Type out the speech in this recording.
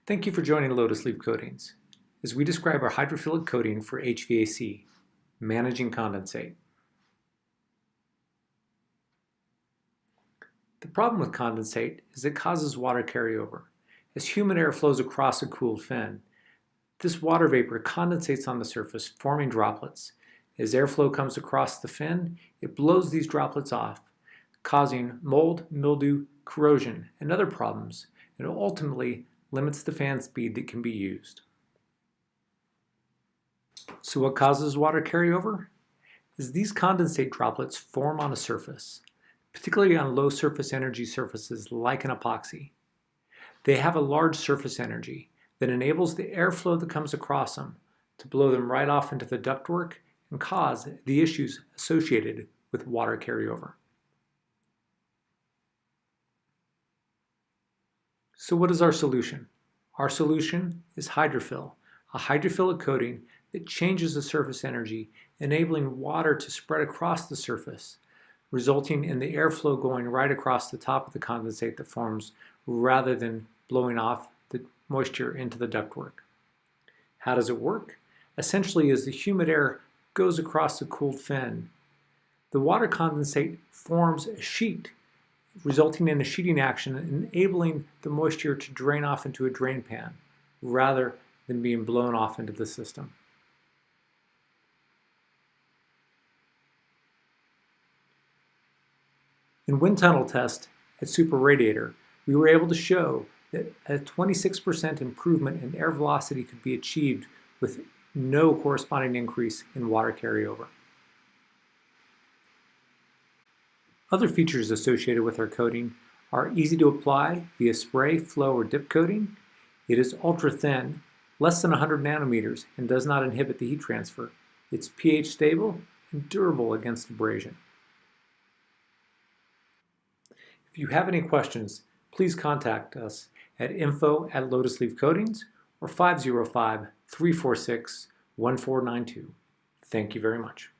Thank you for joining Lotus Leaf Coatings as we describe our hydrophilic coating for HVAC, managing condensate. The problem with condensate is it causes water carryover. As humid air flows across a cooled fin, this water vapor condensates on the surface, forming droplets. As airflow comes across the fin, it blows these droplets off, causing mold, mildew, corrosion, and other problems, and ultimately limits the fan speed that can be used. So what causes water carryover? Is these condensate droplets form on a surface, particularly on low surface energy surfaces like an epoxy. They have a large surface energy that enables the airflow that comes across them to blow them right off into the ductwork and cause the issues associated with water carryover. So what is our solution? Our solution is HydroPhil, a hydrophilic coating that changes the surface energy, enabling water to spread across the surface, resulting in the airflow going right across the top of the condensate that forms rather than blowing off the moisture into the ductwork. How does it work? Essentially, as the humid air goes across the cooled fin, the water condensate forms a sheet, resulting in a sheeting action, enabling the moisture to drain off into a drain pan rather than being blown off into the system. In wind tunnel test at Super Radiator, we were able to show that a 26% improvement in air velocity could be achieved with no corresponding increase in water carryover. Other features associated with our coating are easy to apply via spray, flow, or dip coating. It is ultra thin, less than 100 nanometers, and does not inhibit the heat transfer. It's pH stable and durable against abrasion. If you have any questions, please contact us at info@lotusleafcoatings or 505-346-1492. Thank you very much.